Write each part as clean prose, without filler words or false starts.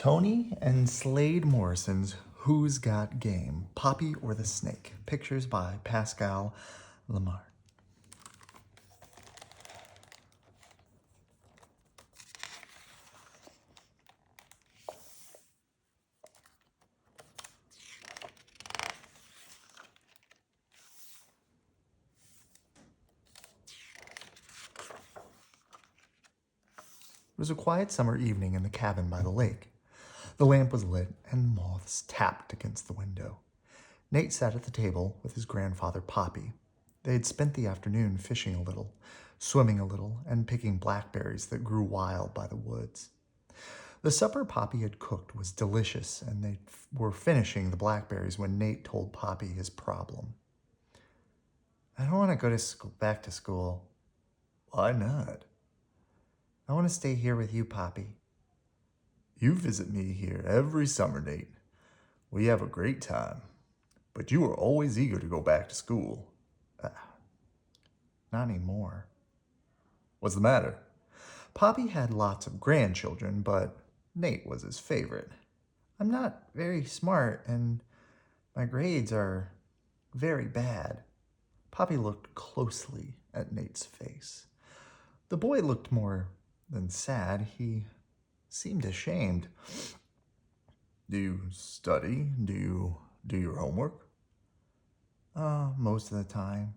Toni and Slade Morrison's Who's Got Game? Poppy or the Snake? Pictures by Pascal Lemaitre. It was a quiet summer evening in the cabin by the lake. The lamp was lit and moths tapped against the window. Nate sat at the table with his grandfather Poppy. They had spent the afternoon fishing a little, swimming a little, and picking blackberries that grew wild by the woods. The supper Poppy had cooked was delicious, and they were finishing the blackberries when Nate told Poppy his problem. I don't want to go back to school. Why not? I want to stay here with you, Poppy. You visit me here every summer, Nate. We have a great time. But you are always eager to go back to school. Not anymore. What's the matter? Poppy had lots of grandchildren, but Nate was his favorite. I'm not very smart, and my grades are very bad. Poppy looked closely at Nate's face. The boy looked more than sad. He seemed ashamed. Do you study? Do you do your homework? Most of the time.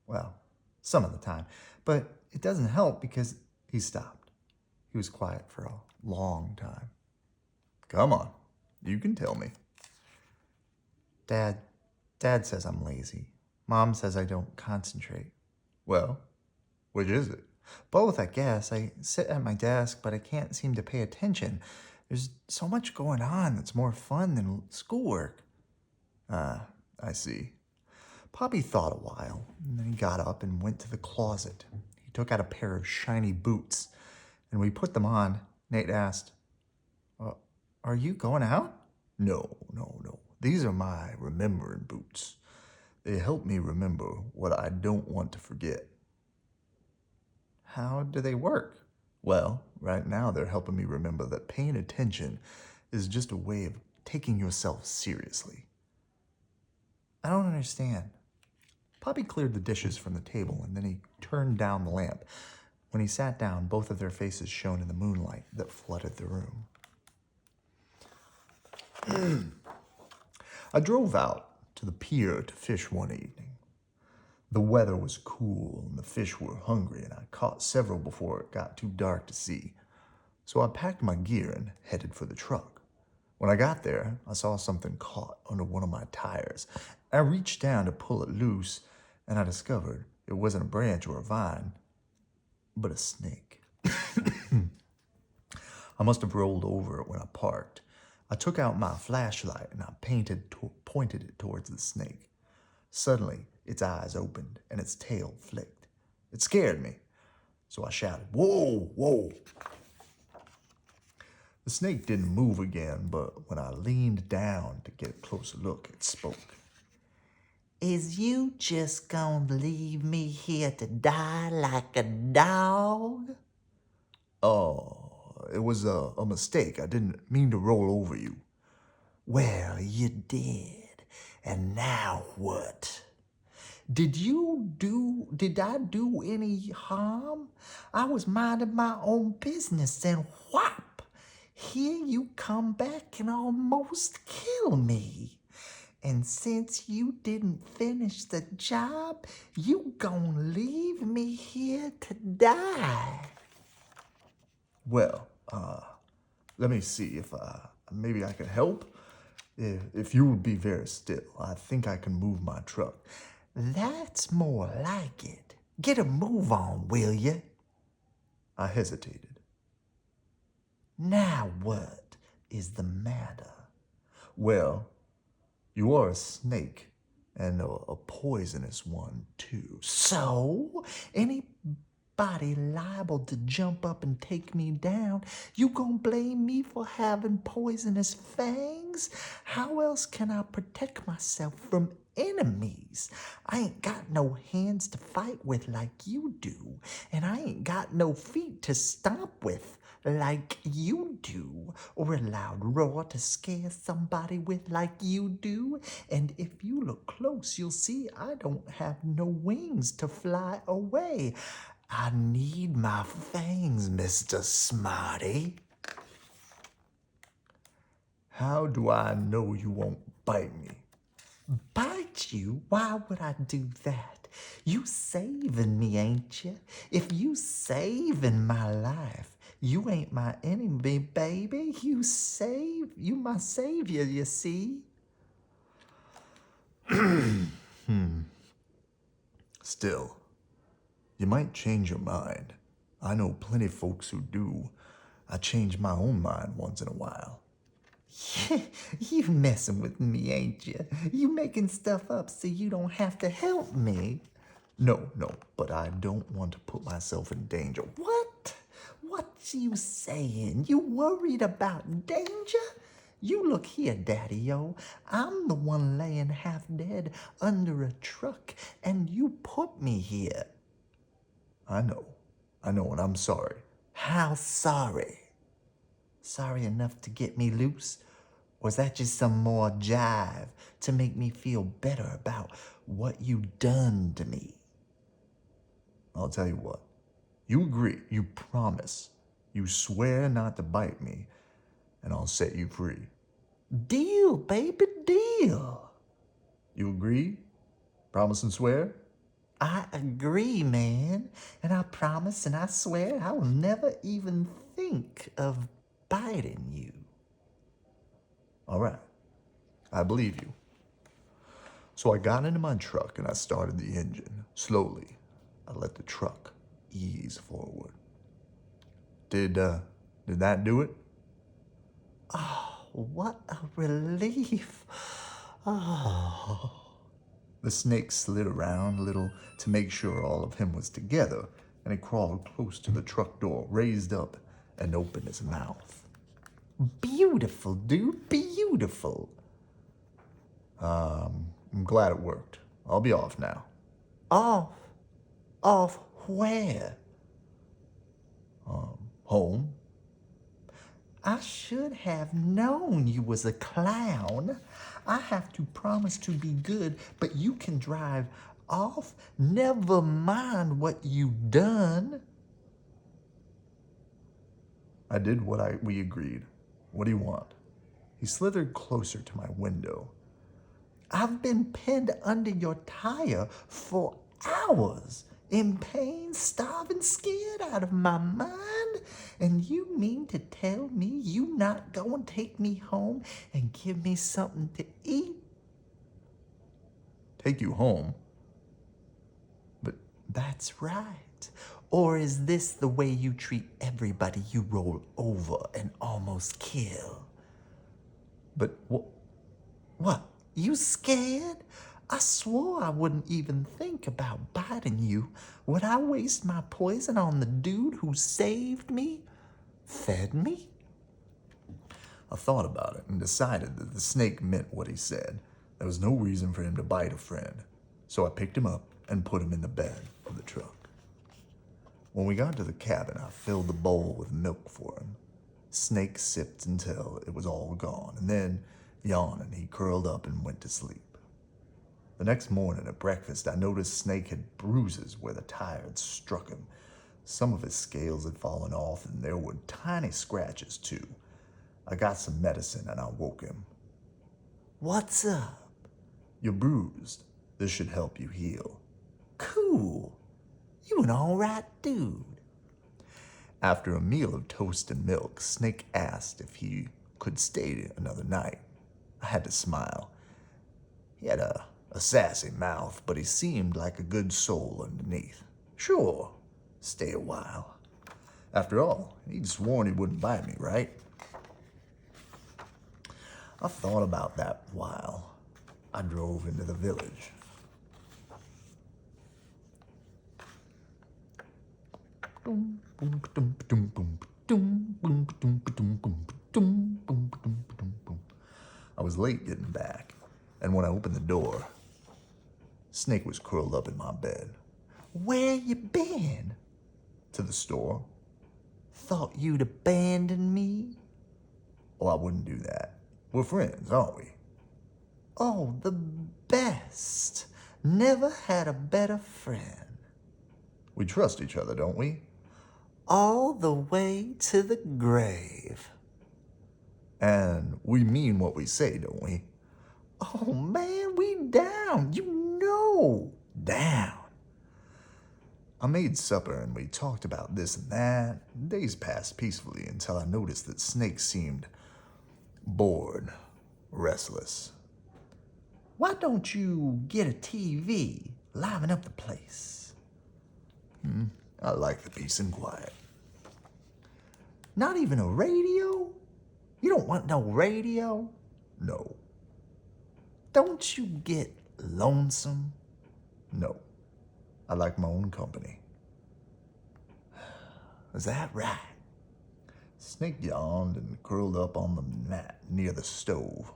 Well, some of the time. But it doesn't help because he stopped. He was quiet for a long time. Come on, you can tell me. Dad says I'm lazy. Mom says I don't concentrate. Well, which is it? Both, I guess. I sit at my desk, but I can't seem to pay attention. There's so much going on that's more fun than schoolwork. I see. Poppy thought a while, and then he got up and went to the closet. He took out a pair of shiny boots, and we put them on. Nate asked, are you going out? No. These are my remembering boots. They help me remember what I don't want to forget. How do they work? Well, right now they're helping me remember that paying attention is just a way of taking yourself seriously. I don't understand. Poppy cleared the dishes from the table, and then he turned down the lamp. When he sat down, both of their faces shone in the moonlight that flooded the room. I drove out to the pier to fish one evening. The weather was cool and the fish were hungry, and I caught several before it got too dark to see. So I packed my gear and headed for the truck. When I got there, I saw something caught under one of my tires. I reached down to pull it loose, and I discovered it wasn't a branch or a vine, but a snake. I must have rolled over it when I parked. I took out my flashlight and I pointed it towards the snake. Suddenly, its eyes opened and its tail flicked. It scared me, so I shouted, "Whoa, whoa!" The snake didn't move again, but when I leaned down to get a closer look, it spoke. Is you just gonna leave me here to die like a dog? Oh, it was a mistake. I didn't mean to roll over you. Well, you did. And now what? Did I do any harm? I was minding my own business, and whop! Here you come back and almost kill me. And since you didn't finish the job, you gonna leave me here to die. Well, let me see if maybe I can help. If you would be very still, I think I can move my truck. That's more like it. Get a move on, will you? I hesitated. Now what is the matter? Well, you are a snake, and a poisonous one, too. So, anybody liable to jump up and take me down, you gonna blame me for having poisonous fangs? How else can I protect myself from enemies? I ain't got no hands to fight with like you do, and I ain't got no feet to stomp with like you do, or a loud roar to scare somebody with like you do. And if you look close, you'll see I don't have no wings to fly away. I need my fangs, Mr. Smarty. How do I know you won't bite me? Bite you? Why would I do that? You saving me, ain't you? If you saving my life, you ain't my enemy, baby. You my savior, you see? Still, you might change your mind. I know plenty folks who do. I change my own mind once in a while. You messing with me, ain't you? You making stuff up so you don't have to help me. No, but I don't want to put myself in danger. What? What you saying? You worried about danger? You look here, Daddy-o. I'm the one laying half dead under a truck, and you put me here. I know, and I'm sorry. How sorry? Sorry enough to get me loose? Or is that just some more jive to make me feel better about what you done to me? I'll tell you what. You agree, you promise, you swear not to bite me, and I'll set you free. Deal, baby, deal. You agree? Promise and swear? I agree, man. And I promise and I swear I will never even think of biting you. All right, I believe you. So I got into my truck and I started the engine. Slowly, I let the truck ease forward. Did that do it? Oh, what a relief. Oh. The snake slid around a little to make sure all of him was together, and he crawled close to the truck door, raised up, and opened his mouth. Beautiful, dude, beautiful. I'm glad it worked. I'll be off now. Off? Off where? Home. I should have known you was a clown. I have to promise to be good, but you can drive off. Never mind what you done. I did what we agreed. What do you want? He slithered closer to my window. I've been pinned under your tire for hours, in pain, starving, scared out of my mind. And you mean to tell me you not gonna take me home and give me something to eat? Take you home? But that's right. Or is this the way you treat everybody you roll over and almost kill? But what? You scared? I swore I wouldn't even think about biting you. Would I waste my poison on the dude who saved me? Fed me? I thought about it and decided that the snake meant what he said. There was no reason for him to bite a friend. So I picked him up and put him in the bed of the truck. When we got to the cabin, I filled the bowl with milk for him. Snake sipped until it was all gone, and then, yawning, he curled up and went to sleep. The next morning at breakfast, I noticed Snake had bruises where the tire had struck him. Some of his scales had fallen off, and there were tiny scratches, too. I got some medicine, and I woke him. What's up? You're bruised. This should help you heal. Cool. You an all right dude. After a meal of toast and milk, Snake asked if he could stay another night. I had to smile. He had a sassy mouth, but he seemed like a good soul underneath. Sure, stay a while. After all, he'd sworn he wouldn't bite me, right? I thought about that while I drove into the village. I was late getting back, and when I opened the door, Snake was curled up in my bed. Where you been? To the store. Thought you'd abandon me? Oh, I wouldn't do that. We're friends, aren't we? Oh, the best. Never had a better friend. We trust each other, don't we? All the way to the grave. And we mean what we say, don't we? Oh, man, we down. You know, down. I made supper and we talked about this and that. Days passed peacefully until I noticed that Snake seemed bored, restless. Why don't you get a TV, liven up the place? I like the peace and quiet. Not even a radio? You don't want no radio? No. Don't you get lonesome? No. I like my own company. Is that right? Snake yawned and curled up on the mat near the stove.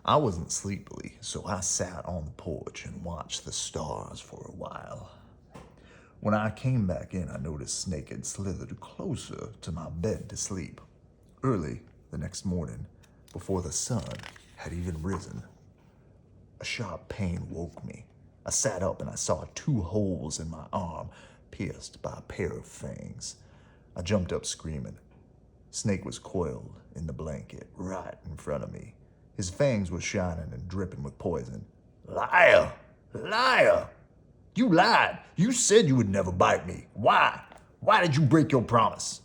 I wasn't sleepy, so I sat on the porch and watched the stars for a while. When I came back in, I noticed Snake had slithered closer to my bed to sleep. Early the next morning, before the sun had even risen, a sharp pain woke me. I sat up and I saw 2 holes in my arm, pierced by a pair of fangs. I jumped up screaming. Snake was coiled in the blanket right in front of me. His fangs were shining and dripping with poison. Liar! Liar! You lied! You said you would never bite me. Why? Why did you break your promise?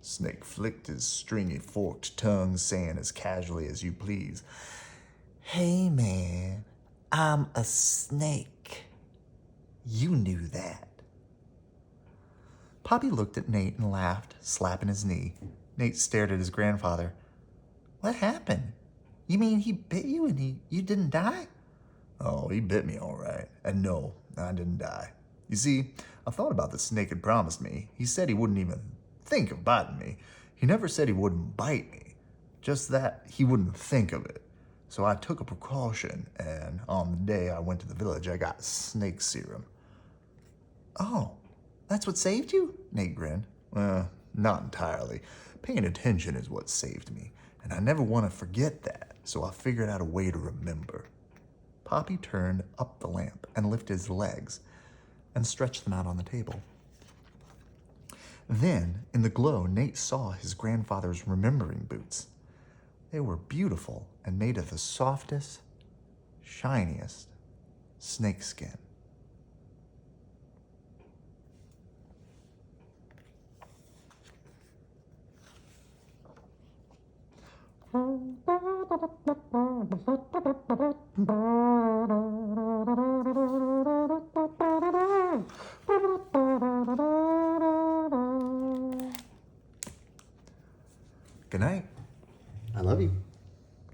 Snake flicked his stringy forked tongue, saying as casually as you please, Hey man, I'm a snake. You knew that. Poppy looked at Nate and laughed, slapping his knee. Nate stared at his grandfather. What happened? You mean he bit you and you didn't die? Oh, he bit me all right. And no, I didn't die. You see, I thought about the snake had promised me. He said he wouldn't even think of biting me. He never said he wouldn't bite me. Just that he wouldn't think of it. So I took a precaution, and on the day I went to the village, I got snake serum. Oh, that's what saved you? Nate grinned. Not entirely. Paying attention is what saved me, and I never want to forget that, so I figured out a way to remember. Poppy turned up the lamp and lifted his legs and stretched them out on the table. Then, in the glow, Nate saw his grandfather's remembering boots. They were beautiful and made of the softest, shiniest snakeskin. Good night. I love you.